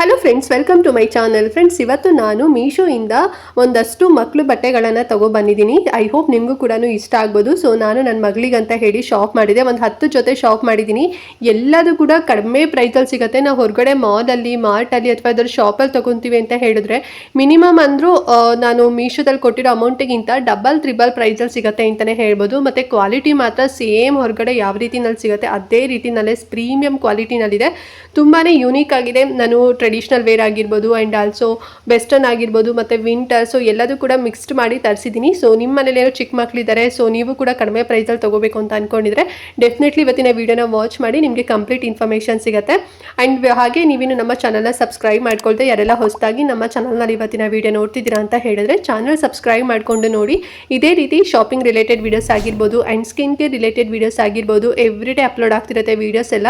Hello friends, welcome to my channel. Friends, ಇವತ್ತು ನಾನು ಮೀಶೋಯಿಂದ ಒಂದಷ್ಟು ಮಕ್ಕಳು ಬಟ್ಟೆಗಳನ್ನು ತಗೊಬಂದಿದ್ದೀನಿ. ಐ ಹೋಪ್ ನಿಮಗೂ ಕೂಡ ಇಷ್ಟ ಆಗ್ಬೋದು. ಸೊ ನಾನು ನನ್ನ ಮಗಳಿಗಂತ ಹೇಳಿ ಶಾಪ್ ಮಾಡಿದೆ. ಒಂದು 10 ಜೊತೆ ಶಾಪ್ ಮಾಡಿದ್ದೀನಿ. ಎಲ್ಲದೂ ಕೂಡ ಕಡಿಮೆ ಪ್ರೈಸಲ್ಲಿ ಸಿಗುತ್ತೆ. ನಾವು ಹೊರಗಡೆ ಮಾಲಲ್ಲಿ, ಮಾರ್ಟಲ್ಲಿ ಅಥವಾ ಅದರ ಶಾಪಲ್ಲಿ ತೊಗೊತೀವಿ ಅಂತ ಹೇಳಿದ್ರೆ ಮಿನಿಮಮ್ ಅಂದರೂ ನಾನು ಮೀಶೋದಲ್ಲಿ ಕೊಟ್ಟಿರೋ ಅಮೌಂಟಿಗಿಂತ ಡಬಲ್ ತ್ರಿಬಲ್ ಪ್ರೈಸಲ್ಲಿ ಸಿಗುತ್ತೆ ಅಂತಲೇ ಹೇಳ್ಬೋದು. ಮತ್ತು ಕ್ವಾಲಿಟಿ ಮಾತ್ರ ಸೇಮ್ ಹೊರಗಡೆ ಯಾವ ರೀತಿನಲ್ಲಿ ಸಿಗುತ್ತೆ ಅದೇ ರೀತಿನಲ್ಲೇ ಪ್ರೀಮಿಯಂ ಕ್ವಾಲಿಟಿನಲ್ಲಿದೆ. ತುಂಬಾ ಯೂನಿಕ್ ಆಗಿದೆ. ನಾನು ಟ್ರೆಡಿಷ್ನಲ್ ವೇರ್ ಆಗಿರ್ಬೋದು ಆ್ಯಂಡ್ ಆಲ್ಸೋ ವೆಸ್ಟರ್ನ್ ಆಗಿರ್ಬೋದು ಮತ್ತು ವಿಂಟರ್, ಸೊ ಎಲ್ಲದೂ ಕೂಡ ಮಿಕ್ಸ್ಡ್ ಮಾಡಿ ತರಿಸಿದ್ದೀನಿ. ಸೊ ನಿಮ್ಮ ಮನೇಲಿ ಏನೋ ಚಿಕ್ಕ ಮಕ್ಕಳಿದ್ದಾರೆ, ಸೊ ನೀವು ಕೂಡ ಕಡಿಮೆ ಪ್ರೈಸಲ್ಲಿ ತೊಗೋಬೇಕು ಅಂತ ಅಂದ್ಕೊಂಡಿದ್ರೆ ಡೆಫಿನೆಟ್ಲಿ ಇವತ್ತಿನ ವೀಡಿಯೋನ ವಾಚ್ ಮಾಡಿ, ನಿಮಗೆ ಕಂಪ್ಲೀಟ್ ಇನ್ಫಾರ್ಮೇಷನ್ ಸಿಗುತ್ತೆ. ಆ್ಯಂಡ್ ಹಾಗೆ ನೀವಿನ್ನು ನಮ್ಮ ಚಾನಲ್ನ ಸಬ್ಸ್ಕ್ರೈಬ್ ಮಾಡ್ಕೊಳ್ದೆ ಯಾರೆಲ್ಲ ಹೊಸದಾಗಿ ನಮ್ಮ ಚಾನಲ್ನಲ್ಲಿ ಇವತ್ತಿನ ವೀಡಿಯೋ ನೋಡ್ತಿದ್ದೀರಾ ಅಂತ ಹೇಳಿದ್ರೆ ಚಾನಲ್ ಸಬ್ಸ್ಕ್ರೈಬ್ ಮಾಡಿಕೊಂಡು ನೋಡಿ. ಇದೇ ರೀತಿ ಶಾಪಿಂಗ್ ರಿಲೇಟೆಡ್ ವೀಡಿಯೋಸ್ ಆಗಿರ್ಬೋದು and skin care related videos ಆಗಿರ್ಬೋದು ಎವ್ರಿ ಡೇ ಅಪ್ಲೋಡ್ ಆಗ್ತಿರುತ್ತೆ ವೀಡಿಯೋಸ್ ಎಲ್ಲ.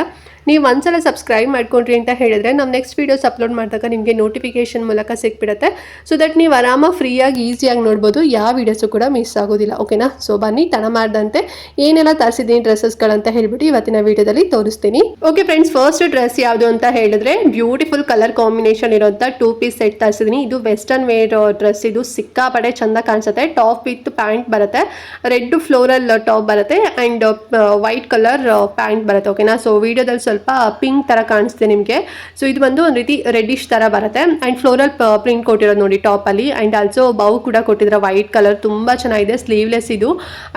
ನೀವು ಒಂದ್ಸಲ ಸಬ್ಸ್ಕ್ರೈಬ್ ಮಾಡ್ಕೊಂಡ್ರಿ ಅಂತ ಹೇಳಿದ್ರೆ ನಾವು ನೆಕ್ಸ್ಟ್ ವೀಡಿಯೋಸ್ ಅಪ್ಲೋಡ್ ಮಾಡಿದಾಗ ನಿಮಗೆ ನೋಟಿಫಿಕೇಶನ್ ಮೂಲಕ ಸಿಕ್ಬಿಡುತ್ತೆ. ಸೊ ದಟ್ ನೀವು ಆರಾಮಾಗಿ ಫ್ರೀಯಾಗಿ ಈಸಿಯಾಗಿ ನೋಡ್ಬೋದು, ಯಾವ ವೀಡಿಯೋಸು ಕೂಡ ಮಿಸ್ ಆಗೋದಿಲ್ಲ. ಓಕೆನಾ? ಸೊ ಬನ್ನಿ, ತಡ ಮಾಡ್ದಂತೆ ಏನೆಲ್ಲ ತರಿಸಿದ್ದೀನಿ ಡ್ರೆಸ್ಸಸ್ಗಳಂತ ಹೇಳ್ಬಿಟ್ಟು ಇವತ್ತಿನ ವೀಡಿಯೋದಲ್ಲಿ ತೋರಿಸ್ತೀನಿ. ಓಕೆ ಫ್ರೆಂಡ್ಸ್, ಫಸ್ಟ್ ಡ್ರೆಸ್ ಯಾವುದು ಅಂತ ಹೇಳಿದ್ರೆ ಬ್ಯೂಟಿಫುಲ್ ಕಲರ್ ಕಾಂಬಿನೇಷನ್ ಇರೋಂಥ 2 ಪೀಸ್ ಸೆಟ್ ತರಿಸಿದ್ದೀನಿ. ಇದು ವೆಸ್ಟರ್ನ್ ವೇರ್ ಡ್ರೆಸ್. ಇದು ಸಿಕ್ಕಾಪಡೆ ಚಂದ ಕಾಣಿಸುತ್ತೆ. ಟಾಪ್ ವಿತ್ ಪ್ಯಾಂಟ್ ಬರುತ್ತೆ, ರೆಡ್ ಫ್ಲೋರಲ್ ಟಾಪ್ ಬರುತ್ತೆ ಆ್ಯಂಡ್ ವೈಟ್ ಕಲರ್ ಪ್ಯಾಂಟ್ ಬರುತ್ತೆ. ಓಕೆನಾ? ಸೊ ವಿಡಿಯೋದಲ್ಲಿ ಸ್ವಲ್ಪ ಪಿಂಕ್ ತರ ಕಾಣಿಸುತ್ತೆ ನಿಮಗೆ. ಸೊ ಇದು ಬಂದು ಒಂದು ರೀತಿ ರೆಡ್ಡಿಶ್ ತರ ಬರುತ್ತೆ ಅಂಡ್ ಫ್ಲೋರಲ್ ಪ್ರಿಂಟ್ ಕೊಟ್ಟಿರೋದು ನೋಡಿ ಟಾಪ್ ಅಲ್ಲಿ. ಅಂಡ್ ಆಲ್ಸೋ ಬೌ ಕೂಡ ಕೊಟ್ಟಿದ್ರೆ ವೈಟ್ ಕಲರ್, ತುಂಬಾ ಚೆನ್ನಾಗಿದೆ. ಸ್ಲೀವ್ಲೆಸ್ ಇದು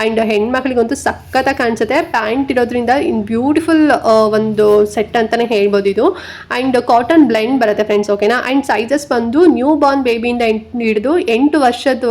ಅಂಡ್ ಹೆಣ್ಮಕ್ಳಿಗಂತೂ ಸಖತ್ತಾಗಿ ಕಾಣಿಸುತ್ತೆ. ಪ್ಯಾಂಟ್ ಇರೋದ್ರಿಂದ ಬ್ಯೂಟಿಫುಲ್ ಒಂದು ಸೆಟ್ ಅಂತಾನೆ ಹೇಳ್ಬೋದು ಇದು. ಅಂಡ್ ಕಾಟನ್ ಬ್ಲೆಂಡ್ ಬರುತ್ತೆ ಫ್ರೆಂಡ್ಸ್. ಓಕೆನಾ? ಅಂಡ್ ಸೈಜಸ್ ಬಂದು ನ್ಯೂ ಬಾರ್ನ್ ಬೇಬಿಯಿಂದ ಹಿಡಿದು 8 ವರ್ಷದ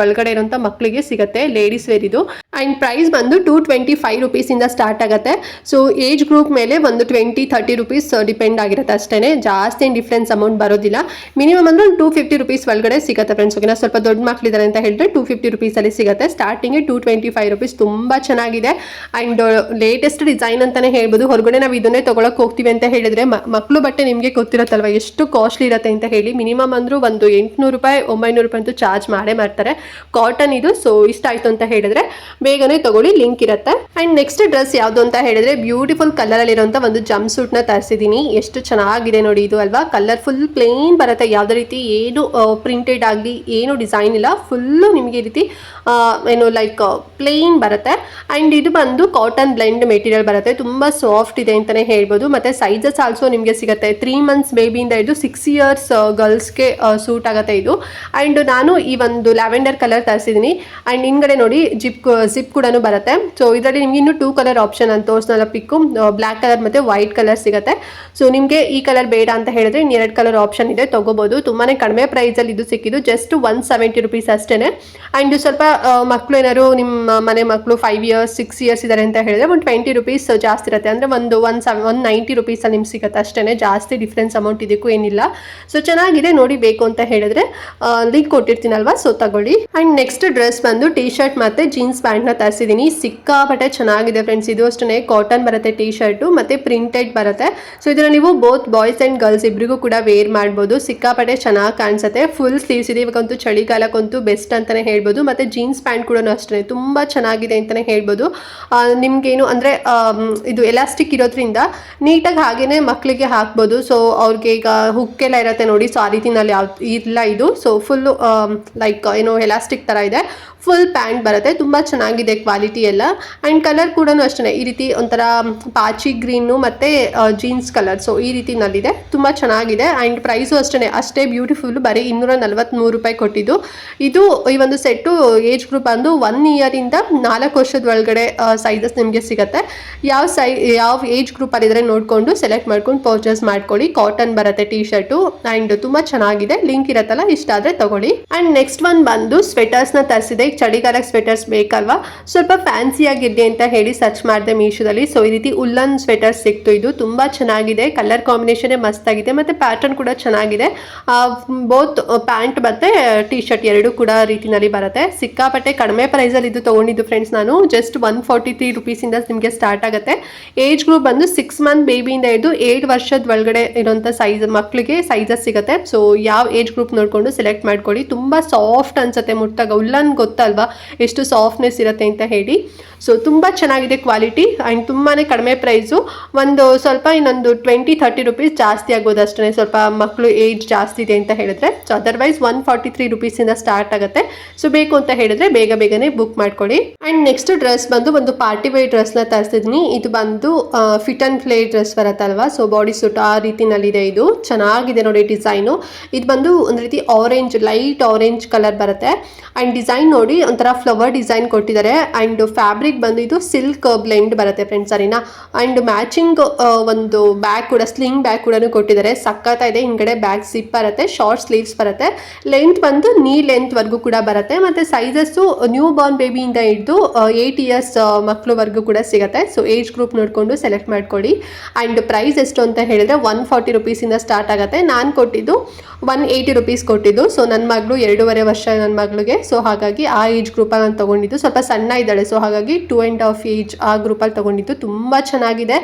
ಒಳಗಡೆ ಇರುವಂತ ಮಕ್ಕಳಿಗೆ ಸಿಗುತ್ತೆ. ಲೇಡೀಸ್ ವೇರ್ ಇದು. ಅಂಡ್ ಪ್ರೈಸ್ ಬಂದು 225 rupees ಇಂದ ಸ್ಟಾರ್ಟ್ ಆಗುತ್ತೆ. ಸೊ ಏಜ್ ಗ್ರೂಪ್ ಮೇಲೆ ಒಂದು 20-30 rupees ಡಿಪೆಂಡ್ ಆಗಿರುತ್ತೆ ಅಷ್ಟೇ. ಜಾಸ್ತಿ ಏನು ಡಿಫ್ರೆನ್ಸ್ ಅಮೌಂಟ್ ಬರೋದಿಲ್ಲ. ಮಿನಿಮಮ್ ಅಂದ್ರೆ 250 rupees ಒಳಗಡೆ ಸಿಗುತ್ತೆ ಫ್ರೆಂಡ್ಸ್. ಓಕೆನಾ? ಸ್ವಲ್ಪ ದೊಡ್ಡ ಮಕ್ಕಳಿದ್ದಾರೆ ಅಂತ ಹೇಳಿದ್ರೆ 250 rupees ಅಲ್ಲಿ ಸಿಗುತ್ತೆ. Starting 225 rupees. ತುಂಬಾ ಚೆನ್ನಾಗಿದೆ ಅಂಡ್ ಲೇಟೆಸ್ಟ್ ಡಿಸೈನ್ ಅಂತಾನೆ ಹೇಳ್ಬೋದು. ಹೊರಗಡೆ ನಾವು ಇದನ್ನೇ ತಗೊಳಕ್ ಹೋಗ್ತೀವಿ ಅಂತ ಹೇಳಿದ್ರೆ ಮಕ್ಕಳು ಬಟ್ಟೆ ನಿಮಗೆ ಗೊತ್ತಿರುತ್ತಲ್ವ ಎಷ್ಟು ಕಾಸ್ಟ್ಲಿ ಇರುತ್ತೆ ಅಂತ ಹೇಳಿ. ಮಿನಿಮಮ್ ಅಂದ್ರೂ ಒಂದು 800 ರೂಪಾಯಿ 900 ರೂಪಾಯಿ ಅಂತೂ ಚಾರ್ಜ್ ಮಾಡೇ ಮಾಡ್ತಾರೆ. ಕಾಟನ್ ಇದು. ಸೊ ಇಷ್ಟ ಆಯ್ತು ಅಂತ ಹೇಳಿದ್ರೆ ಬೇಗನೆ ತಗೊಳ್ಳಿ, ಲಿಂಕ್ ಇರುತ್ತೆ. ಅಂಡ್ ನೆಕ್ಸ್ಟ್ ಡ್ರೆಸ್ ಯಾವುದು ಅಂತ ಹೇಳಿದ್ರೆ ಬ್ಯೂಟಿಫುಲ್ ಕಲರ್ ಅಲ್ಲಿ ಇರುವಂತ ಒಂದು ಜಂಪ್ ಸೂಟ್ ನ ತರಿಸಿದ್ದೀನಿ. ಎಷ್ಟು ಚೆನ್ನಾಗಿದೆ ನೋಡಿ ಇದು ಅಲ್ವಾ. ಕಲರ್ ಫುಲ್ ಪ್ಲೇನ್ ಬರುತ್ತೆ, ಯಾವುದೇ ರೀತಿ ಏನು ಪ್ರಿಂಟೆಡ್ ಆಗಲಿ ಏನು ಡಿಸೈನ್ ಇಲ್ಲ. ಫುಲ್ಲು ನಿಮಗೆ ಈ ರೀತಿ ಏನು ಲೈಕ್ ಪ್ಲೇನ್ ಬರುತ್ತೆ. ಅಂಡ್ ಇದು ಬಂದು ಕಾಟನ್ ಬ್ಲೆಂಡ್ ಮೆಟೀರಿಯಲ್ ಬರುತ್ತೆ. ತುಂಬಾ ಸಾಫ್ಟ್ ಇದೆ ಅಂತಾನೆ ಹೇಳ್ಬೋದು. ಮತ್ತೆ ಸೈಜಸ್ ಆಲ್ಸೋ ನಿಮಗೆ ಸಿಗುತ್ತೆ. 3 months ಬೇಬಿಯಿಂದ ಇದು 6 years ಗರ್ಲ್ಸ್ಗೆ ಸೂಟ್ ಆಗುತ್ತೆ ಇದು. ಅಂಡ್ ನಾನು ಈ ಒಂದು ಲ್ಯಾವೆಂಡರ್ ಕಲರ್ ತರಿಸಿದ್ದೀನಿ. ಅಂಡ್ ಹಿಂಗಡೆ ನೋಡಿ ಜಿಪ್ ಕೂಡ ಬರುತ್ತೆ. ಸೊ ಇದರಲ್ಲಿ ನಿಮ್ಗೆ ಇನ್ನು 2 ಕಲರ್ ಆಪ್ಷನ್ ಅಂತ ತೋರಿಸ್ನಲ್ಲ, ಪಿಕ್ಕು ಬ್ಲ್ಯಾಕ್ ಕಲರ್ ಮತ್ತೆ ವೈಟ್ ಕಲರ್ ಸಿಗುತ್ತೆ. ಸೊ ನಿಮಗೆ ಈ ಕಲರ್ ಬೇಡ ಅಂತ ಹೇಳಿದ್ರೆ 2 ಕಲರ್ ಆಪ್ಷನ್ ಇದೆ, ತಗೋಬಹುದು. ತುಂಬಾನೇ ಕಡಿಮೆ ಪ್ರೈಸ್ ಅಲ್ಲಿ ಇದು ಸಿಕ್ಕಿದ್ದು, ಜಸ್ಟ್ 170 rupees ಅಷ್ಟೇನೆ. ಅಂಡ್ ಸ್ವಲ್ಪ ಮಕ್ಕಳು ಏನಾದ್ರು ನಿಮ್ಮ ಮನೆ ಮಕ್ಕಳು 5 years 6 years ಇದ್ದಾರೆ ಅಂತ ಹೇಳಿದ್ರೆ ಒಂದು 20 rupees ಜಾಸ್ತಿ ಇರುತ್ತೆ. ಅಂದ್ರೆ ಒಂದು 190 rupees ಅಲ್ಲಿ ನಿಮ್ಗೆ ಸಿಗುತ್ತೆ ಅಷ್ಟೇನೆ. ಜಾಸ್ತಿ ಡಿಫ್ರೆನ್ಸ್ ಅಮೌಂಟ್ ಇದಕ್ಕೂ ಏನಿಲ್ಲ. ಸೊ ಚೆನ್ನಾಗಿದೆ ನೋಡಿ. ಬೇಕು ಅಂತ ಹೇಳಿದ್ರೆ ಲಿಂಕ್ ಕೊಟ್ಟಿರ್ತೀನಲ್ವಾ, ಸೊ ತಗೊಳ್ಳಿ. ಅಂಡ್ ನೆಕ್ಸ್ಟ್ ಡ್ರೆಸ್ ಬಂದು ಟೀ ಶರ್ಟ್ ಮತ್ತೆ ಜೀನ್ಸ್ ಪ್ಯಾಂಟ್ ನ ತರಿಸಿದ್ದೀನಿ. ಸಿಕ್ಕಾಪಟ್ಟೆ ಚೆನ್ನಾಗಿದೆ ಫ್ರೆಂಡ್ಸ್. ಇದು ಅಷ್ಟೇ ಕಾಟನ್ ಬರುತ್ತೆ ಟೀ ಶರ್ಟು ಮತ್ತೆ ಪ್ರಿಂಟೆಡ್ ಬರುತ್ತೆ. ಸೊ ಇದನ್ನ ನೀವು ಬೋತ್ ಬಾಯ್ಸ್ ಅಂಡ್ ಗರ್ಲ್ಸ್ ಇಬ್ಬರಿಗೂ ಕೂಡ ವೇರ್ ಮಾಡ್ಬೋದು. ಸಿಕ್ಕಾಪಟ್ಟೆ ಚೆನ್ನಾಗಿ ಕಾಣಿಸುತ್ತೆ. ಫುಲ್ ಸ್ಲೀವ್ಸ್ ಇದೆ. ಇವಾಗಂತೂ ಚಳಿಗಾಲಕ್ಕಂತೂ ಬೆಸ್ಟ್ ಅಂತಾನೆ ಹೇಳ್ಬೋದು. ಮತ್ತೆ ಜೀನ್ಸ್ ಪ್ಯಾಂಟ್ ಕೂಡ ಅಷ್ಟೇ ತುಂಬಾ ಚೆನ್ನಾಗಿದೆ ಅಂತಾನೆ ಹೇಳ್ಬೋದು. ನಿಮ್ಗೇನು ಅಂದ್ರೆ ಇದು ಎಲಾಸ್ಟಿಕ್ ಇರೋದ್ರಿಂದ ನೀಟಾಗಿ ಹಾಗೇನೆ ಮಕ್ಕಳಿಗೆ ಹಾಕ್ಬೋದು. ಸೊ ಅವ್ರಿಗೆ ಈಗ ಹುಕ್ಕೆಲ್ಲ ಇರುತ್ತೆ ನೋಡಿ, ಸೊ ಆ ರೀತಿನಲ್ಲಿ ಇಲ್ಲ ಇದು. ಸೊ ಫುಲ್ ಲೈಕ್ ಏನೋ ಎಲಾಸ್ಟಿಕ್ ತರ ಇದೆ. ಫುಲ್ ಪ್ಯಾಂಟ್ ಬರುತ್ತೆ. ತುಂಬ ಚೆನ್ನಾಗಿದೆ ಕ್ವಾಲಿಟಿ ಎಲ್ಲ. ಆ್ಯಂಡ್ ಕಲರ್ ಕೂಡ ಅಷ್ಟೇ ಈ ರೀತಿ ಒಂಥರ ಪಾಚಿ ಗ್ರೀನು ಮತ್ತು ಜೀನ್ಸ್ ಕಲರ್. ಸೊ ಈ ರೀತಿನಲ್ಲಿದೆ, ತುಂಬ ಚೆನ್ನಾಗಿದೆ. ಆ್ಯಂಡ್ ಪ್ರೈಸು ಅಷ್ಟೇ ಬ್ಯೂಟಿಫುಲ್. ಬರೀ 243 ರೂಪಾಯಿ ಕೊಟ್ಟಿದ್ದು. ಇದು ಈ ಒಂದು ಸೆಟ್ಟು ಏಜ್ ಗ್ರೂಪ್ ಬಂದು 1 year ಇಂದ 4 ವರ್ಷದ ಒಳಗಡೆ ಸೈಜಸ್ ನಿಮಗೆ ಸಿಗುತ್ತೆ. ಯಾವ ಏಜ್ ಗ್ರೂಪ್ ಅಲ್ಲಿದ್ರೆ ನೋಡಿಕೊಂಡು ಸೆಲೆಕ್ಟ್ ಮಾಡ್ಕೊಂಡು ಪರ್ಚೇಸ್ ಮಾಡ್ಕೊಳ್ಳಿ. ಕಾಟನ್ ಬರುತ್ತೆ ಟೀ ಶರ್ಟು ಆ್ಯಂಡ್ ತುಂಬ ಚೆನ್ನಾಗಿದೆ. ಲಿಂಕ್ ಇರುತ್ತಲ್ಲ, ಇಷ್ಟ ಆದರೆ ತಗೊಳ್ಳಿ. ಆ್ಯಂಡ್ ನೆಕ್ಸ್ಟ್ ಒನ್ ಬಂದು ಸ್ವೆಟರ್ಸ್ನ ತರಿಸಿದೆ. ಚಳಿಗಾಲಕ್ಕೆ ಸ್ವೆಟರ್ಸ್ ಬೇಕಲ್ವಾ, ಸ್ವಲ್ಪ ಫ್ಯಾನ್ಸಿ ಆಗಿರಲಿ ಅಂತ ಹೇಳಿ ಸರ್ಚ್ ಮಾಡಿದೆ ಮೀಶೋದಲ್ಲಿ. ಸೊ ಈ ರೀತಿ ಉಲ್ಲನ್ ಸ್ವೆಟರ್ಸ್ ಸಿಕ್ತು. ಇದು ತುಂಬಾ ಚೆನ್ನಾಗಿದೆ. ಕಲರ್ ಕಾಂಬಿನೇಷನ್ ಮಸ್ತ್ ಆಗಿದೆ ಮತ್ತೆ ಪ್ಯಾಟರ್ನ್ ಕೂಡ ಚೆನ್ನಾಗಿದೆ. ಬೋತ್ ಪ್ಯಾಂಟ್ ಮತ್ತೆ ಟಿ ಶರ್ಟ್ ಎರಡು ಕೂಡ ರೀತಿನಲ್ಲಿ ಬರುತ್ತೆ. ಸಿಕ್ಕಾಪಟ್ಟೆ ಕಡಿಮೆ ಪ್ರೈಸ್ ಅಲ್ಲಿ ಇದು ತಗೊಂಡಿದ್ದು ಫ್ರೆಂಡ್ಸ್. ನಾನು ಜಸ್ಟ್ 143 rupees ಇಂದ ನಿಮಗೆ ಸ್ಟಾರ್ಟ್ ಆಗುತ್ತೆ. ಏಜ್ ಗ್ರೂಪ್ ಬಂದು 6 month ಬೇಬಿಯಿಂದ ಹಿಡಿದು 8 ವರ್ಷದ ಒಳಗಡೆ ಇರುವಂತ ಸೈಜ್ ಮಕ್ಕಳಿಗೆ ಸೈಜಸ್ ಸಿಗುತ್ತೆ. ಸೊ ಯಾವ ಏಜ್ ಗ್ರೂಪ್ ನೋಡ್ಕೊಂಡು ಸೆಲೆಕ್ಟ್ ಮಾಡ್ಕೊಳ್ಳಿ. ತುಂಬಾ ಸಾಫ್ಟ್ ಅನ್ಸುತ್ತೆ ಮುಟ್ಟಾಗ. ಉಲ್ಲನ್ ಗೊತ್ತಲ್ವಾ ಎಷ್ಟು ಸಾಫ್ಟ್ನೆಸ್ ಇರುತ್ತೆ ಅಂತ ಹೇಳಿ. ಸೊ ತುಂಬ ಚೆನ್ನಾಗಿದೆ ಕ್ವಾಲಿಟಿ ಆ್ಯಂಡ್ ತುಂಬಾ ಕಡಿಮೆ ಪ್ರೈಸು. ಒಂದು ಸ್ವಲ್ಪ ಇನ್ನೊಂದು 20-30 ರುಪೀಸ್ ಜಾಸ್ತಿ ಆಗ್ಬೋದು ಅಷ್ಟೇ, ಸ್ವಲ್ಪ ಮಕ್ಕಳು ಏಜ್ ಜಾಸ್ತಿ ಇದೆ ಅಂತ ಹೇಳಿದ್ರೆ. ಸೊ ಅದರ್ವೈಸ್ 143 ರುಪೀಸಿಂದ ಸ್ಟಾರ್ಟ್ ಆಗುತ್ತೆ. ಸೊ ಬೇಕು ಅಂತ ಹೇಳಿದ್ರೆ ಬೇಗನೆ ಬುಕ್ ಮಾಡ್ಕೊಳ್ಳಿ. ಆ್ಯಂಡ್ ನೆಕ್ಸ್ಟ್ ಡ್ರೆಸ್ ಬಂದು ಒಂದು ಪಾರ್ಟಿ ವೇರ್ ಡ್ರೆಸ್ನ ತರಿಸಿದ್ದೀನಿ. ಇದು ಬಂದು ಫಿಟ್ ಆ್ಯಂಡ್ ಫ್ಲೇ ಡ್ರೆಸ್ ಬರುತ್ತಲ್ವಾ, ಸೊ ಬಾಡಿ ಸೂಟ್ ಆ ರೀತಿನಲ್ಲಿದೆ. ಇದು ಚೆನ್ನಾಗಿದೆ ನೋಡಿ ಡಿಸೈನು. ಇದು ಬಂದು ಒಂದು ರೀತಿ ಆರೆಂಜ್, ಲೈಟ್ ಆರೆಂಜ್ ಕಲರ್ ಬರುತ್ತೆ. ಆ್ಯಂಡ್ ಡಿಸೈನ್ ನೋಡಿ ಒಂಥರ ಫ್ಲವರ್ ಡಿಸೈನ್ ಕೊಟ್ಟಿದ್ದಾರೆ. ಆ್ಯಂಡ್ ಫ್ಯಾಬ್ರಿಕ್ ಬಂದು ಇದು ಸಿಲ್ಕ್ ಬ್ಲೆಂಡ್ ಬರುತ್ತೆ ಫ್ರೆಂಡ್ಸ್, ಸರಿನಾ. ಆ್ಯಂಡ್ ಮ್ಯಾಚಿಂಗ್ ಒಂದು ಬ್ಯಾಗ್ ಕೂಡ, ಸ್ಲಿಂಗ್ ಬ್ಯಾಗ್ ಕೂಡ ಕೊಟ್ಟಿದ್ದಾರೆ. ಸಕ್ಕತ್ತಾಗಿದೆ. ಹಿಂಗಡೆ ಬ್ಯಾಗ್ ಸಿಪ್ ಬರುತ್ತೆ, ಶಾರ್ಟ್ ಸ್ಲೀವ್ಸ್ ಬರುತ್ತೆ. ಲೆಂತ್ ಬಂದು ನೀ ಲೆಂತ್ವರೆಗೂ ಕೂಡ ಬರುತ್ತೆ. ಮತ್ತು ಸೈಜಸ್ಸು ನ್ಯೂ ಬಾರ್ನ್ ಬೇಬಿಯಿಂದ ಹಿಡಿದು 8 ಇಯರ್ಸ್ ಮಕ್ಕಳವರೆಗೂ ಕೂಡ ಸಿಗುತ್ತೆ. ಸೊ ಏಜ್ ಗ್ರೂಪ್ ನೋಡಿಕೊಂಡು ಸೆಲೆಕ್ಟ್ ಮಾಡ್ಕೊಳ್ಳಿ. ಆ್ಯಂಡ್ ಪ್ರೈಸ್ ಎಷ್ಟು ಅಂತ ಹೇಳಿದ್ರೆ 140 ರುಪೀಸಿಂದ ಸ್ಟಾರ್ಟ್ ಆಗುತ್ತೆ. ನಾನು ಕೊಟ್ಟಿದ್ದು 180 ರುಪೀಸ್ ಕೊಟ್ಟಿದ್ದು. ಸೊ ನನ್ನ ಮಗಳು 2.5 ವರ್ಷ ನನ್ನ ಮಗಳಿಗೆ. ಸೊ ಹಾಗಾಗಿ ಆ ಏಜ್ ಗ್ರೂಪಲ್ಲಿ ನಾನು ತೊಗೊಂಡಿದ್ದು. ಸ್ವಲ್ಪ ಸಣ್ಣ ಇದ್ದಾಳೆ, ಸೊ ಹಾಗಾಗಿ 2.5 ಏಜ್ ಆ ಗ್ರೂಪಲ್ಲಿ ತೊಗೊಂಡಿದ್ದು. ತುಂಬ ಚೆನ್ನಾಗಿದೆ.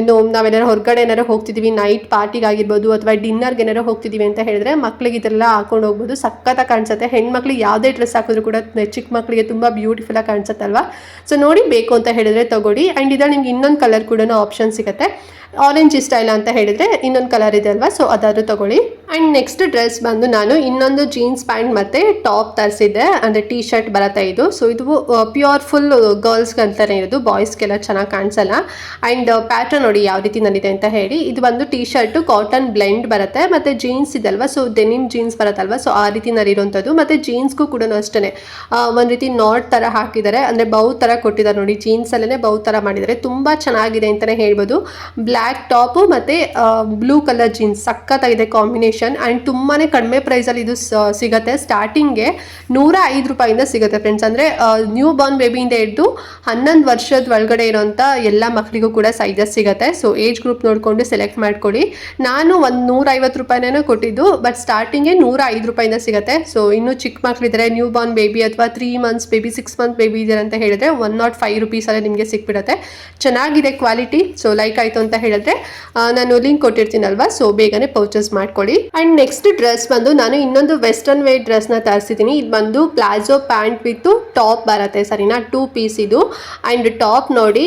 ಇನ್ನು ನಾವೇನಾರು ಹೊರಗಡೆ ಏನಾರು ಹೋಗ್ತಿದ್ದೀವಿ, ನೈಟ್ ಪಾರ್ಟಿಗೆ ಆಗಿರ್ಬೋದು ಅಥವಾ ಡಿನ್ನರ್ಗೆ ಏನಾರು ಹೋಗ್ತಿದ್ದೀವಿ ಅಂತ ಹೇಳಿದ್ರೆ ಮಕ್ಕಳಿಗೆ ಇದೆಲ್ಲ ಹಾಕೊಂಡು ಹೋಗ್ಬೋದು. ಸಖತ್ತಾಗಿ ಕಾಣಿಸುತ್ತೆ. ಹೆಣ್ಮಕ್ಳಿಗೆ ಯಾವುದೇ ಡ್ರೆಸ್ ಹಾಕಿದ್ರು ಕೂಡ ಚಿಕ್ಕ ಮಕ್ಕಳಿಗೆ ತುಂಬ ಬ್ಯೂಟಿಫುಲ್ಲಾಗಿ ಕಾಣಿಸುತ್ತಲ್ವಾ. ಸೊ ನೋಡಿ ಬೇಕು ಅಂತ ಹೇಳಿದ್ರೆ ತಗೊಳ್ಳಿ. ಆ್ಯಂಡ್ ಇದ್ರಲ್ಲಿ ನಿಮ್ಗೆ ಇನ್ನೊಂದು ಕಲರ್ ಕೂಡ ಆಪ್ಷನ್ ಸಿಗುತ್ತೆ. ಆರೆಂಜ್ ಇಷ್ಟ ಇಲ್ಲ ಅಂತ ಹೇಳಿದ್ರೆ ಇನ್ನೊಂದು ಕಲರ್ ಇದೆ ಅಲ್ವಾ, ಸೊ ಅದಾದರೂ ತಗೊಳ್ಳಿ. ಆ್ಯಂಡ್ ನೆಕ್ಸ್ಟ್ ಡ್ರೆಸ್ ಬಂದು ನಾನು ಇನ್ನೊಂದು ಜೀನ್ಸ್ ಪ್ಯಾಂಟ್ ಮತ್ತು ಟಾಪ್ ತರಿಸಿದ್ದೆ, ಅಂದರೆ ಟೀ ಶರ್ಟ್ ಬರುತ್ತೆ ಇದು. ಸೊ ಇದು ಪ್ಯೂರ್ ಫುಲ್ ಗರ್ಲ್ಸ್ಗೆ ಅಂತಾನೆ ಇರೋದು, ಬಾಯ್ಸ್ಗೆಲ್ಲ ಚೆನ್ನಾಗಿ ಕಾಣಿಸಲ್ಲ. ಆ್ಯಂಡ್ ಪ್ಯಾಟರ್ನ್ ನೋಡಿ ಯಾವ ರೀತಿ ನಲ್ಲಿದೆ ಅಂತ ಹೇಳಿ. ಇದು ಬಂದು ಟೀ ಶರ್ಟು ಕಾಟನ್ ಬ್ಲೆಂಡ್ ಬರುತ್ತೆ, ಮತ್ತು ಜೀನ್ಸ್ ಇದಲ್ವಾ, ಸೊ ಡೆನಿಮ್ ಜೀನ್ಸ್ ಬರುತ್ತಲ್ವ, ಸೊ ಆ ರೀತಿ ನಲ್ಲಿರೋಂಥದ್ದು. ಮತ್ತು ಜೀನ್ಸ್ಗೂ ಕೂಡ ಅಷ್ಟೇ ಒಂದು ರೀತಿ ನಾಟ್ ಥರ ಹಾಕಿದ್ದಾರೆ, ಅಂದರೆ ಬೌ ಥರ ಕೊಟ್ಟಿದ್ದಾರೆ ನೋಡಿ. ಜೀನ್ಸಲ್ಲೇ ಬೌ ಥರ ಮಾಡಿದ್ದಾರೆ. ತುಂಬ ಚೆನ್ನಾಗಿದೆ ಅಂತಲೇ ಹೇಳ್ಬೋದು. ಬ್ಲ್ಯಾಕ್ ಟಾಪು ಮತ್ತು ಬ್ಲೂ ಕಲರ್ ಜೀನ್ಸ್ ಸಖತ್ತಾಗಿದೆ ಕಾಂಬಿನೇಷನ್. ಆ್ಯಂಡ್ ತುಂಬಾ ಕಡಿಮೆ ಪ್ರೈಸಲ್ಲಿ ಇದು ಸಿಗುತ್ತೆ. ಸ್ಟಾರ್ಟಿಂಗ್ಗೆ 105 ರೂಪಾಯಿಂದ ಸಿಗುತ್ತೆ ಫ್ರೆಂಡ್ಸ್. ಅಂದರೆ ನ್ಯೂ ಬಾರ್ನ್ ಬೇಬಿಯಿಂದ ಹಿಡಿದು 11 ವರ್ಷದ ಒಳಗಡೆ ಇರೋಂಥ ಎಲ್ಲ ಮಕ್ಕಳಿಗೂ ಕೂಡ ಸೈಜಸ್ ಸಿಗುತ್ತೆ. ಸೊ ಏಜ್ ಗ್ರೂಪ್ ನೋಡಿಕೊಂಡು ಸೆಲೆಕ್ಟ್ ಮಾಡ್ಕೊಳ್ಳಿ. ನಾನು ಒಂದು 150 ರೂಪಾಯಿನೇನೋ ಕೊಟ್ಟಿದ್ದು, ಬಟ್ ಸ್ಟಾರ್ಟಿಂಗ್ಗೆ 105 ರೂಪಾಯಿಂದ ಸಿಗುತ್ತೆ. ಸೊ ಇನ್ನೂ ಚಿಕ್ಕ ಮಕ್ಕಳಿದ್ದಾರೆ, ನ್ಯೂ ಬಾರ್ನ್ ಬೇಬಿ ಅಥವಾ 3 ಮಂತ್ಸ್ ಬೇಬಿ, 6 ಮಂತ್ ಬೇಬಿ ಇದೆ ಅಂತ ಹೇಳಿದ್ರೆ 105 ರುಪೀಸಲ್ಲೇ ನಿಮಗೆ ಸಿಕ್ಬಿಡುತ್ತೆ. ಚೆನ್ನಾಗಿದೆ ಕ್ವಾಲಿಟಿ. ಸೊ ಲೈಕ್ ಆಯಿತು ಅಂತ ಹೇಳಿದ್ರೆ ನಾನು ಲಿಂಕ್ ಕೊಟ್ಟಿರ್ತೀನಲ್ವಾ, ಸೊ ಬೇಗನೆ ಪರ್ಚೇಸ್ ಮಾಡ್ಕೊಳ್ಳಿ. ಆ್ಯಂಡ್ ನೆಕ್ಸ್ಟ್ ಡ್ರೆಸ್ ಬಂದು ನಾನು ಇನ್ನೊಂದು ವೆಸ್ಟರ್ನ್ ವೇರ್ ಡ್ರೆಸ್ನ ತರಿಸಿದ್ದೀನಿ. ಇದು ಬಂದು ಪ್ಲಾಜೋ ಪ್ಯಾಂಟ್ ವಿತ್ ಟಾಪ್ ಬರುತ್ತೆ, ಸರಿನಾ. 2 ಪೀಸ್ ಇದು. ಆ್ಯಂಡ್ ಟಾಪ್ ನೋಡಿ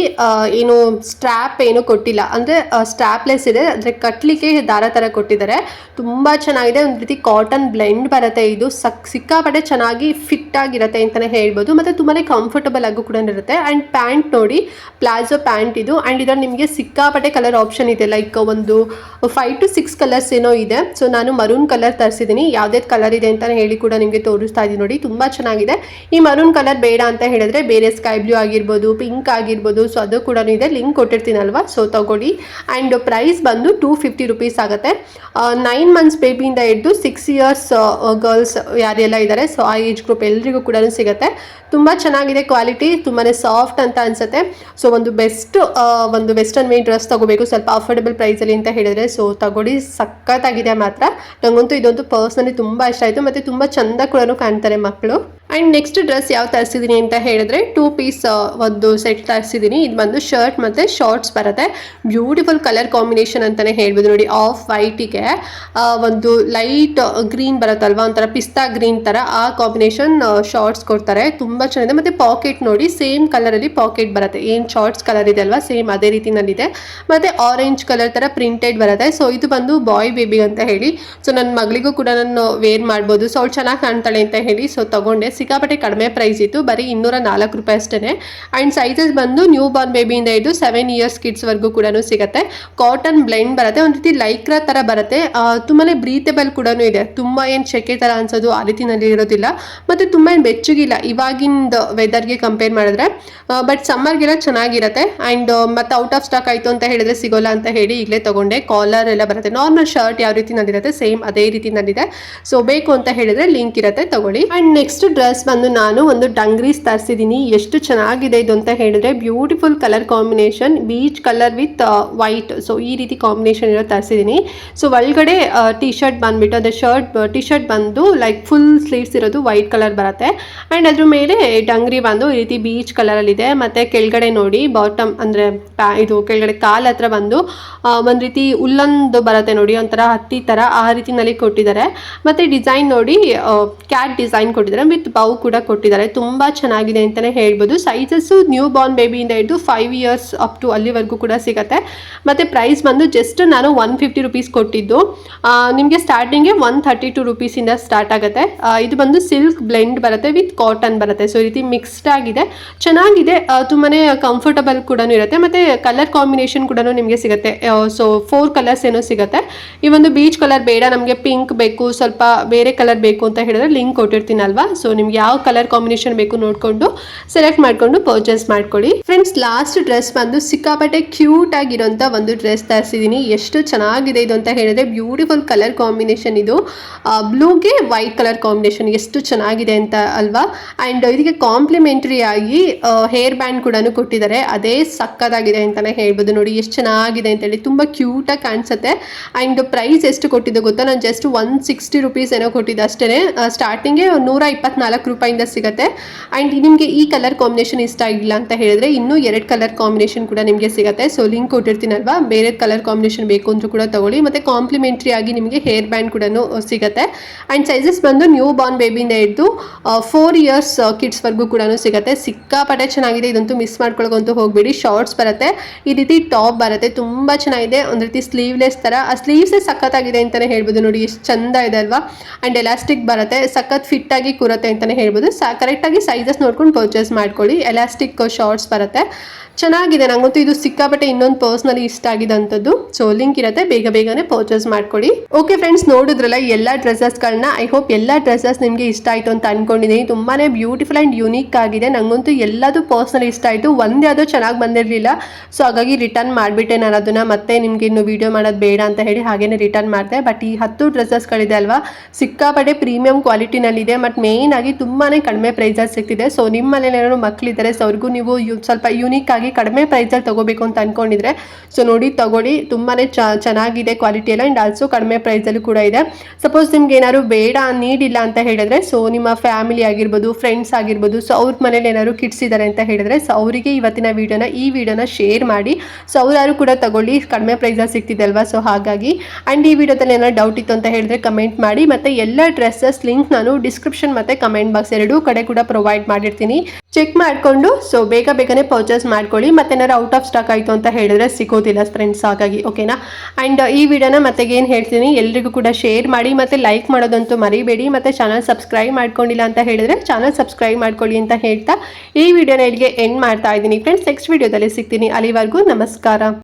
ಏನು ಸ್ಟ್ರ್ಯಾಪ್ ಏನು ಕೊಟ್ಟಿಲ್ಲ, ಅಂದರೆ ಸ್ಟ್ರ್ಯಾಪ್ಲೆಸ್ ಇದೆ, ಅಂದರೆ ಕಟ್ಲಿಕ್ಕೆ ದಾರ ಥರ ಕೊಟ್ಟಿದ್ದಾರೆ. ತುಂಬ ಚೆನ್ನಾಗಿದೆ. ಒಂದು ರೀತಿ ಕಾಟನ್ ಬ್ಲೆಂಡ್ ಬರುತ್ತೆ. ಇದು ಸಿಕ್ಕಾಪಟ್ಟೆ ಚೆನ್ನಾಗಿ ಫಿಟ್ ಆಗಿರುತ್ತೆ ಅಂತಲೇ ಹೇಳ್ಬೋದು. ಮತ್ತು ತುಂಬಾ ಕಂಫರ್ಟಬಲ್ ಆಗು ಕೂಡ ಇರುತ್ತೆ. ಆ್ಯಂಡ್ ಪ್ಯಾಂಟ್ ನೋಡಿ ಪ್ಲಾಜೋ ಪ್ಯಾಂಟ್ ಇದು. ಆ್ಯಂಡ್ ಇದರಲ್ಲಿ ನಿಮಗೆ ಸಿಕ್ಕಾಪಟ್ಟೆ ಕಲರ್ ಆಪ್ಷನ್ ಇದೆ, ಲೈಕ್ ಒಂದು 5 to 6 ಕಲರ್ಸ್ ಏನೋ ಇದೆ. ಸೊ ನಾನು ಮರೂನ್ ಕಲರ್ ತರಿಸಿದ್ದೀನಿ. ಯಾವುದೇ ಕಲರ್ ಇದೆ ಅಂತ ಹೇಳಿ ಕೂಡ ನಿಮಗೆ ತೋರಿಸ್ತಾ ಇದ್ದೀನಿ ನೋಡಿ. ತುಂಬ ಚೆನ್ನಾಗಿದೆ. ಈ ಮರೂನ್ ಕಲರ್ ಬೇಡ ಅಂತ ಹೇಳಿದ್ರೆ ಬೇರೆ ಸ್ಕೈ ಬ್ಲೂ ಆಗಿರ್ಬೋದು, ಪಿಂಕ್ ಆಗಿರ್ಬೋದು, ಸೊ ಅದು ಕೂಡ ಇದೆ. ಲಿಂಕ್ ಕೊಟ್ಟಿರ್ತೀನಲ್ವಾ, ಸೊ ತಗೊಳ್ಳಿ. ಆ್ಯಂಡ್ ಪ್ರೈಸ್ ಬಂದು 250 ರುಪೀಸ್ ಆಗುತ್ತೆ. 9 ಮಂತ್ಸ್ ಬೇಬಿಯಿಂದ ಹಿಡಿದು 6 ಇಯರ್ಸ್ ಗರ್ಲ್ಸ್ ಯಾರೆಲ್ಲ ಇದ್ದಾರೆ, ಸೊ ಆ ಏಜ್ ಗ್ರೂಪ್ ಎಲ್ರಿಗೂ ಕೂಡ ಸಿಗುತ್ತೆ. ತುಂಬ ಚೆನ್ನಾಗಿದೆ ಕ್ವಾಲಿಟಿ, ತುಂಬಾ ಸಾಫ್ಟ್ ಅಂತ ಅನಿಸುತ್ತೆ. ಸೊ ಒಂದು ಒಂದು ವೆಸ್ಟರ್ನ್ ವೇರ್ ಡ್ರೆಸ್ ತಗೋಬೇಕು ಸ್ವಲ್ಪ ಅಫೋರ್ಡಬಲ್ ಪ್ರೈಸಲ್ಲಿ ಅಂತ ಹೇಳಿದರೆ, ಸೊ ತಗೊಳ್ಳಿ. ಸಖತ್ತಾಗಿದೆ ಮಾತ್ರ. ನನಗಂತೂ ಇದೊಂದು ಪರ್ಸ್ನಲಿ ತುಂಬ ಇಷ್ಟ ಆಯಿತು. ಮತ್ತು ತುಂಬ ಚೆಂದ ಕೂಡ ಕಾಣ್ತಾರೆ ಮಕ್ಕಳು. ಆ್ಯಂಡ್ ನೆಕ್ಸ್ಟ್ ಡ್ರೆಸ್ ಯಾವ ತರಿಸಿದ್ದೀನಿ ಅಂತ ಹೇಳಿದ್ರೆ 2 ಪೀಸ್ ಒಂದು ಸೆಟ್ ತರಿಸಿದ್ದೀನಿ. ಇದು ಬಂದು ಶರ್ಟ್ ಮತ್ತು ಶಾರ್ಟ್ಸ್ ಬರುತ್ತೆ. ಬ್ಯೂಟಿಫುಲ್ ಕಲರ್ ಕಾಂಬಿನೇಷನ್ ಅಂತಲೇ ಹೇಳ್ಬೋದು ನೋಡಿ. ಆಫ್ ವೈಟಿಗೆ ಒಂದು ಲೈಟ್ ಗ್ರೀನ್ ಬರುತ್ತಲ್ವ, ಒಂಥರ ಪಿಸ್ತಾ ಗ್ರೀನ್ ಥರ ಆ ಕಾಂಬಿನೇಷನ್ ಶಾರ್ಟ್ಸ್ ಕೊಡ್ತಾರೆ. ತುಂಬ ಚೆನ್ನಾಗಿದೆ. ಮತ್ತು ಪಾಕೆಟ್ ನೋಡಿ ಸೇಮ್ ಕಲರಲ್ಲಿ ಪಾಕೆಟ್ ಬರುತ್ತೆ. ಏನು ಶಾರ್ಟ್ಸ್ ಕಲರ್ ಇದೆ ಅಲ್ವಾ, ಸೇಮ್ ಅದೇ ರೀತಿನಲ್ಲಿದೆ. ಮತ್ತು ಆರೆಂಜ್ ಕಲರ್ ಥರ ಪ್ರಿಂಟೆಡ್ ಬರುತ್ತೆ. ಸೊ ಇದು ಬಂದು ಬಾಯ್ ಬೇಬಿ ಅಂತ ಹೇಳಿ. ಸೊ ನನ್ನ ಮಗಳಿಗೂ ಕೂಡ ನಾನು ವೇರ್ ಮಾಡ್ಬೋದು. ಸೊ ಅವಳು ಚೆನ್ನಾಗಿ ಕಾಣ್ತಾಳೆ ಅಂತ ಹೇಳಿ ಸೊ ತಗೊಂಡೆ. ಸಿಕ್ಕಾಪಟ್ಟೆ ಕಡಿಮೆ ಪ್ರೈಸ್ ಇತ್ತು, ಬರೀ 204 ರೂಪಾಯಿ ಅಷ್ಟೇ. ಆ್ಯಂಡ್ ಸೈಜಸ್ ಬಂದು ನ್ಯೂ ಬಾರ್ನ್ ಬೇಬಿಯಿಂದ ಇದು 7 ಇಯರ್ಸ್ ಕಿಡ್ಸ್ವರೆಗೂ ಕೂಡ ಸಿಗುತ್ತೆ. ಕಾಟನ್ ಬ್ಲೆಂಡ್ ಬರುತ್ತೆ, ಒಂದು ರೀತಿ ಲೈಕ್ರಾ ಥರ ಬರುತ್ತೆ. ತುಂಬಾ ಬ್ರೀತೇಬಲ್ ಕೂಡ ಇದೆ. ತುಂಬ ಏನು ಸೆಕೆ ಥರ ಅನ್ಸೋದು ಆ ರೀತಿನಲ್ಲಿ ಇರೋದಿಲ್ಲ. ಮತ್ತು ತುಂಬ ಏನು ಬೆಚ್ಚಗಿಲ್ಲ ಇವಾಗಿಂದ ವೆದರ್ಗೆ ಕಂಪೇರ್ ಮಾಡಿದ್ರೆ. ಬಟ್ ಸಮ್ಮರ್ಗೆಲ್ಲ ಚೆನ್ನಾಗಿರುತ್ತೆ. ಆ್ಯಂಡ್ ಮತ್ತು ಔಟ್ ಆಫ್ ಸ್ಟಾಕ್ ಆಯಿತು ಅಂತ ಹೇಳಿದ್ರೆ ಸಿಗೋಲ್ಲ ಅಂತ ಹೇಳಿ ಈಗಲೇ ತೊಗೊಂಡೆ. ಕಾಲರ್ ಎಲ್ಲ ಬರುತ್ತೆ. ನಾರ್ಮಲ್ ಶರ್ಟ್ ಯಾವ ರೀತಿನಲ್ಲಿರುತ್ತೆ ಸೇಮ್ ಅದೇ ರೀತಿನಲ್ಲಿದೆ. ಸೊ ಬೇಕು ಅಂತ ಹೇಳಿದ್ರೆ ಲಿಂಕ್ ಇರುತ್ತೆ, ತಗೊಳ್ಳಿ. ಆ್ಯಂಡ್ ನೆಕ್ಸ್ಟ್ ಡ್ರೆಸ್ ಬಂದು ನಾನು ಒಂದು ಡಂಗ್ರೀಸ್ ತರಿಸಿದ್ದೀನಿ. ಎಷ್ಟು ಚೆನ್ನಾಗಿದೆ ಇದು ಅಂತ ಹೇಳಿದ್ರೆ beautiful colour combination, beach colour with white. So ಈ ರೀತಿ ಕಾಂಬಿನೇಷನ್ ಇರೋ ತರಿಸಿದ್ದೀನಿ. ಸೊ ಒಳಗಡೆ ಟಿ ಶರ್ಟ್ ಬಂದುಬಿಟ್ಟು ಅದೇ ಟಿ ಶರ್ಟ್ ಬಂದು ಲೈಕ್ ಫುಲ್ ಸ್ಲೀವ್ಸ್ ಇರೋದು ವೈಟ್ ಕಲರ್ ಬರುತ್ತೆ. ಆ್ಯಂಡ್ ಅದ್ರ ಮೇಲೆ ಡಂಗ್ರಿ ಬಂದು ಈ ರೀತಿ ಬೀಚ್ ಕಲರಲ್ಲಿದೆ. ಮತ್ತು ಕೆಳಗಡೆ ನೋಡಿ ಬಾಟಮ್ ಅಂದರೆ ಇದು ಕೆಳಗಡೆ ಕಾಲ್ ಹತ್ರ ಬಂದು ಒಂದು ರೀತಿ ಉಲ್ಲಂದು ಬರುತ್ತೆ ನೋಡಿ, ಒಂಥರ ಹತ್ತಿ ಥರ ಆ ರೀತಿನಲ್ಲಿ ಕೊಟ್ಟಿದ್ದಾರೆ. ಮತ್ತು ಡಿಸೈನ್ ನೋಡಿ ಕ್ಯಾಟ್ ಡಿಸೈನ್ ಕೊಟ್ಟಿದ್ದಾರೆ ವಿತ್ ಪೌ ಕೂಡ ಕೊಟ್ಟಿದ್ದಾರೆ. ತುಂಬ ಚೆನ್ನಾಗಿದೆ ಅಂತಲೇ ಹೇಳ್ಬೋದು. ಸೈಜಸ್ಸು ನ್ಯೂ ಬಾರ್ನ್ ಬೇಬಿಯಿಂದ ಹಿಡಿದು 5 ಇಯರ್ಸ್ ಅಪ್ ಟು ಅಲ್ಲಿವರೆಗೂ ಕೂಡ ಸಿಗುತ್ತೆ. ಮತ್ತು ಪ್ರೈಸ್ ಬಂದು ಜಸ್ಟ್ ನಾನು 150 ರುಪೀಸ್ ಕೊಟ್ಟಿದ್ದು. ನಿಮಗೆ ಸ್ಟಾರ್ಟಿಂಗ್ಗೆ 132 ರುಪೀಸಿಂದ ಸ್ಟಾರ್ಟ್ ಆಗುತ್ತೆ. ಇದು ಬಂದು ಸಿಲ್ಕ್ ಬ್ಲೆಂಡ್ ಬರುತ್ತೆ ವಿತ್ ಕಾಟನ್ ಬರುತ್ತೆ. ಸೊ ಈ ರೀತಿ ಮಿಕ್ಸ್ಡ್ ಆಗಿದೆ, ಚೆನ್ನಾಗಿದೆ, ತುಂಬಾ ಕಂಫರ್ಟಬಲ್ ಕೂಡ ಇರುತ್ತೆ. ಮತ್ತು ಕಲರ್ ಕಾಂಬಿನೇಷನ್ ಕೂಡ ನಿಮಗೆ ಸಿಗುತ್ತೆ. ಸೊ 4 ಕಲರ್ಸ್ ಏನೋ ಸಿಗುತ್ತೆ. ಈ ಒಂದು ಬೀಚ್ ಕಲರ್ ಬೇಡ, ನಮಗೆ ಪಿಂಕ್ ಬೇಕು, ಸ್ವಲ್ಪ ಬೇರೆ ಕಲರ್ ಬೇಕು ಅಂತ ಹೇಳಿದ್ರೆ ಲಿಂಕ್ ಕೊಟ್ಟಿರ್ತೀನಲ್ವಾ. ಸೊ ನಿಮ್ಗೆ ಯಾವ ಕಲರ್ ಕಾಂಬಿನೇಷನ್ ಬೇಕು ನೋಡಿಕೊಂಡು ಸೆಲೆಕ್ಟ್ ಮಾಡಿಕೊಂಡು ಪರ್ಚೇಸ್ ಮಾಡ್ಕೊಳ್ಳಿ. ಫ್ರೆಂಡ್ಸ್, ಲಾಸ್ಟ್ ಡ್ರೆಸ್ ಬಂದು ಸಿಕ್ಕಾಪಟ್ಟೆ ಕ್ಯೂಟ್ ಆಗಿರೋಂಥ ಒಂದು ಡ್ರೆಸ್ ತರಿಸಿದ್ದೀನಿ. ಎಷ್ಟು ಚೆನ್ನಾಗಿದೆ ಇದು ಅಂತ ಹೇಳಿದ್ರೆ, ಬ್ಯೂಟಿಫುಲ್ ಕಲರ್ ಕಾಂಬಿನೇಷನ್. ಇದು ಬ್ಲೂಗೆ ವೈಟ್ ಕಲರ್ ಕಾಂಬಿನೇಷನ್ ಎಷ್ಟು ಚೆನ್ನಾಗಿದೆ ಅಂತ ಅಲ್ವಾ. ಆ್ಯಂಡ್ ಇದಕ್ಕೆ ಕಾಂಪ್ಲಿಮೆಂಟ್ರಿ ಆಗಿ ಹೇರ್ ಬ್ಯಾಂಡ್ ಕೂಡ ಕೊಟ್ಟಿದ್ದಾರೆ. ಅದೇ ಸಕ್ಕತ್ತಾಗಿದೆ ಅಂತಲೇ ಹೇಳ್ಬೋದು. ನೋಡಿ ಎಷ್ಟು ಚೆನ್ನಾಗಿದೆ ಅಂತೇಳಿ, ತುಂಬ ಕ್ಯೂಟಾಗಿ ಕಾಣಿಸುತ್ತೆ. ಆ್ಯಂಡ್ ಪ್ರೈಸ್ ಎಷ್ಟು ಕೊಟ್ಟಿದ್ದು ಗೊತ್ತಾ, ನಾನು ಜಸ್ಟ್ 160 ರುಪೀಸ್ ಏನೋ ಕೊಟ್ಟಿದ್ದೆ ಅಷ್ಟೇ. ಸ್ಟಾರ್ಟಿಂಗ್ಗೆ 124 ರೂಪಾಯಿಂದ ಸಿಗುತ್ತೆ. ಆ್ಯಂಡ್ ನಿಮಗೆ ಈ ಕಲರ್ ಕಾಂಬಿನೇಷನ್ ಇಷ್ಟ ಆಗಿಲ್ಲ ಅಂತ ಹೇಳಿದ್ರೆ ಇನ್ನೂ 2 ಕಲರ್ ಕಾಂಬಿನೇಷನ್ ಕೂಡ ನಿಮಗೆ ಸಿಗುತ್ತೆ. ಸೊ ಲಿಂಕ್ ಕೊಟ್ಟಿರ್ತೀನಲ್ವಾ, ಬೇರೆ ಕಲರ್ ಕಾಂಬಿನೇಷನ್ ಬೇಕು ಅಂದ್ರೂ ಕೂಡ ತಗೊಳ್ಳಿ. ಮತ್ತು ಕಾಂಪ್ಲಿಮೆಂಟ್ರಿ ಆಗಿ ನಿಮಗೆ ಹೇರ್ ಬ್ಯಾಂಡ್ ಕೂಡ ಸಿಗುತ್ತೆ. ಆ್ಯಂಡ್ ಸೈಜಸ್ ಬಂದು ನ್ಯೂ ಬಾರ್ನ್ ಬೇಬಿಯಿಂದ ಹಿಡಿದು 4 ಇಯರ್ಸ್ ಕಿಡ್ಸ್ವರೆಗೂ ಕೂಡ ಸಿಗುತ್ತೆ. ಸಿಕ್ಕಾಪಟ್ಟೆ ಚೆನ್ನಾಗಿದೆ, ಇದಂತೂ ಮಿಸ್ ಮಾಡ್ಕೊಳ್ಳೋಕಂತೂ ಹೋಗಬೇಡಿ. ಶಾರ್ಟ್ಸ್ ಬರುತ್ತೆ, ಈ ರೀತಿ ಟಾಪ್ ಬರುತ್ತೆ, ತುಂಬ ಚೆನ್ನಾಗಿದೆ. ಒಂದು ರೀತಿ ಸ್ಲೀವ್ಲೆಸ್ ಥರ, ಆ ಸ್ಲೀವ್ಸೇ ಸಖತ್ತಾಗಿದೆ ಅಂತಲೇ ಹೇಳ್ಬೋದು. ನೋಡಿ ಎಷ್ಟು ಚಂದ ಇದೆ ಅಲ್ವಾ. ಆ್ಯಂಡ್ ಎಲಾಸ್ಟಿಕ್ ಬರುತ್ತೆ, ಸಖತ್ ಫಿಟ್ ಆಗಿ ಕೂರುತ್ತೆ ಅಂತಲೇ ಹೇಳ್ಬೋದು. ಕರೆಕ್ಟಾಗಿ ಸೈಜಸ್ ನೋಡ್ಕೊಂಡು ಪರ್ಚೇಸ್ ಮಾಡ್ಕೊಳ್ಳಿ. ಎಲಾಸ್ಟಿಕ್ ಶಾರ್ಟ್ಸ್ ಬರುತ್ತೆ, ಚೆನ್ನಾಗಿದೆ. ನಂಗಂತೂ ಇದು ಸಿಕ್ಕಾಪಟ್ಟೆ ಇನ್ನೊಂದು ಪರ್ಸ್ನಲಿ ಇಷ್ಟ ಆಗಿದೆ ಅಂಥದ್ದು. ಸೊ ಲಿಂಕ್ ಇರುತ್ತೆ, ಬೇಗನೆ ಪರ್ಚೇಸ್ ಮಾಡ್ಕೊಳ್ಳಿ. ಓಕೆ ಫ್ರೆಂಡ್ಸ್, ನೋಡಿದ್ರಲ್ಲ ಎಲ್ಲ ಡ್ರೆಸ್ಸಸ್ಗಳನ್ನ. ಐ ಹೋಪ್ ಎಲ್ಲ ಡ್ರೆಸ್ಸಸ್ ನಿಮಗೆ ಇಷ್ಟ ಆಯಿತು ಅಂತ ಅನ್ಕೊಂಡಿದ್ದೀನಿ. ತುಂಬಾ ಬ್ಯೂಟಿಫುಲ್ ಆ್ಯಂಡ್ ಯೂನಿಕ್ ಆಗಿದೆ. ನಂಗಂತೂ ಎಲ್ಲದೂ ಪರ್ಸ್ನಲಿ ಇಷ್ಟ ಆಯಿತು. ಒಂದು ಯಾವುದೋ ಚೆನ್ನಾಗಿ ಬಂದಿರಲಿಲ್ಲ, ಸೊ ಹಾಗಾಗಿ ರಿಟರ್ನ್ ಮಾಡಿಬಿಟ್ಟೆ ನಾನು ಅದನ್ನು. ಮತ್ತೆ ನಿಮಗೆ ಇನ್ನು ವೀಡಿಯೋ ಮಾಡೋದು ಬೇಡ ಅಂತ ಹೇಳಿ ಹಾಗೇನೆ ರಿಟರ್ನ್ ಮಾಡಿದೆ. ಬಟ್ ಈ 10 ಡ್ರೆಸ್ಸಸ್ಗಳಿದೆ ಅಲ್ವಾ, ಸಿಕ್ಕಾಪಟ್ಟೆ ಪ್ರೀಮಿಯಂ ಕ್ವಾಲಿಟಿನಲ್ಲಿದೆ. ಮತ್ತು ಮೇಯ್ನ್ ಆಗಿ ತುಂಬಾ ಕಡಿಮೆ ಪ್ರೈಸಲ್ಲಿ ಸಿಗ್ತಿದೆ. ಸೊ ನಿಮ್ಮ ಮನೇಲಿ ಏನಾದ್ರು ಮಕ್ಕಳಿದ್ದಾರೆ, ಸೊ ಅವ್ರಿಗೂ ನೀವು ಸ್ವಲ್ಪ ಯೂನಿಕ್ ಆಗಿ ಕಡಿಮೆ ಪ್ರೈಸಲ್ಲಿ ತಗೋಬೇಕು ಅಂತ ಅನ್ಕೊಂಡಿದ್ರೆ ಸೊ ನೋಡಿ ತಗೊಳ್ಳಿ. ತುಂಬಾ ಚೆನ್ನಾಗಿದೆ ಕ್ವಾಲಿಟಿ ಎಲ್ಲ. ಆ್ಯಂಡ್ ಆಲ್ಸೋ ಕಡಿಮೆ ಪ್ರೈಸಲ್ಲೂ ಕೂಡ ಇದೆ. ಸಪೋಸ್ ನಿಮ್ಗೆ ಏನಾದ್ರು ಬೇಡ, ನೀಡಿಲ್ಲ ಅಂತ ಹೇಳಿದ್ರೆ, ಸೊ ನಿಮ್ಮ ಫ್ಯಾಮಿಲಿ ಆಗಿರ್ಬೋದು, ಫ್ರೆಂಡ್ಸ್ ಆಗಿರ್ಬೋದು, ಸೊ ಅವ್ರ ಮನೇಲಿ ಏನಾದ್ರು ಕಿಡ್ಸ್ ಇದ್ದಾರೆ ಅಂತ ಹೇಳಿದ್ರೆ, ಸೊ ಅವರಿಗೆ ಇವತ್ತಿನ ಈ ವಿಡಿಯೋನ ಶೇರ್ ಮಾಡಿ. ಸೊ ಅವ್ರು ಕೂಡ ತಗೊಳ್ಳಿ, ಕಡಿಮೆ ಪ್ರೈಸಲ್ಲಿ ಸಿಗ್ತಿದೆ ಅಲ್ವಾ. ಸೊ ಹಾಗಾಗಿ ಆ್ಯಂಡ್ ಈ ವಿಡಿಯೋದಲ್ಲಿ ಏನಾದ್ರು ಡೌಟ್ ಇತ್ತು ಅಂತ ಹೇಳಿದ್ರೆ ಕಮೆಂಟ್ ಮಾಡಿ. ಮತ್ತು ಎಲ್ಲ ಡ್ರೆಸ್ಸಸ್ ಲಿಂಕ್ ನಾನು ಡಿಸ್ಕ್ರಿಪ್ಷನ್ ಮತ್ತು ಕಮೆಂಟ್ ಬಾಕ್ಸ್ ಎರಡೂ ಕಡೆ ಕೂಡ ಪ್ರೊವೈಡ್ ಮಾಡಿರ್ತೀನಿ. ಚೆಕ್ ಮಾಡಿಕೊಂಡು ಸೊ ಬೇಗನೆ ಪರ್ಚೇಸ್ ಮಾಡ್ಕೊಳ್ಳಿ. ಮತ್ತೆ ಏನಾದ್ರು ಔಟ್ ಆಫ್ ಸ್ಟಾಕ್ ಆಯಿತು ಅಂತ ಹೇಳಿದ್ರೆ ಸಿಗೋದಿಲ್ಲ ಫ್ರೆಂಡ್ಸ್, ಹಾಗಾಗಿ ಓಕೆನಾ. ಆ್ಯಂಡ್ ಈ ವಿಡಿಯೋನ ಮತ್ತೆ ಏನು ಹೇಳ್ತೀನಿ, ಎಲ್ರಿಗೂ ಕೂಡ ಶೇರ್ ಮಾಡಿ ಮತ್ತು ಲೈಕ್ ಮಾಡೋದಂತೂ ಮರಿಬೇಡಿ. ಮತ್ತು ಚಾನಲ್ ಸಬ್ಸ್ಕ್ರೈಬ್ ಮಾಡ್ಕೊಂಡಿಲ್ಲ ಅಂತ ಹೇಳಿದ್ರೆ ಚಾನಲ್ ಸಬ್ಸ್ಕ್ರೈಬ್ ಮಾಡ್ಕೊಳ್ಳಿ ಅಂತ ಹೇಳ್ತಾ ಈ ವಿಡಿಯೋನ ಇಲ್ಲಿಗೆ ಎಂಡ್ ಮಾಡ್ತಾ ಇದ್ದೀನಿ ಫ್ರೆಂಡ್ಸ್. ನೆಕ್ಸ್ಟ್ ವಿಡಿಯೋದಲ್ಲಿ ಸಿಗ್ತೀನಿ. ಅಲ್ಲಿವರೆಗೂ ನಮಸ್ಕಾರ.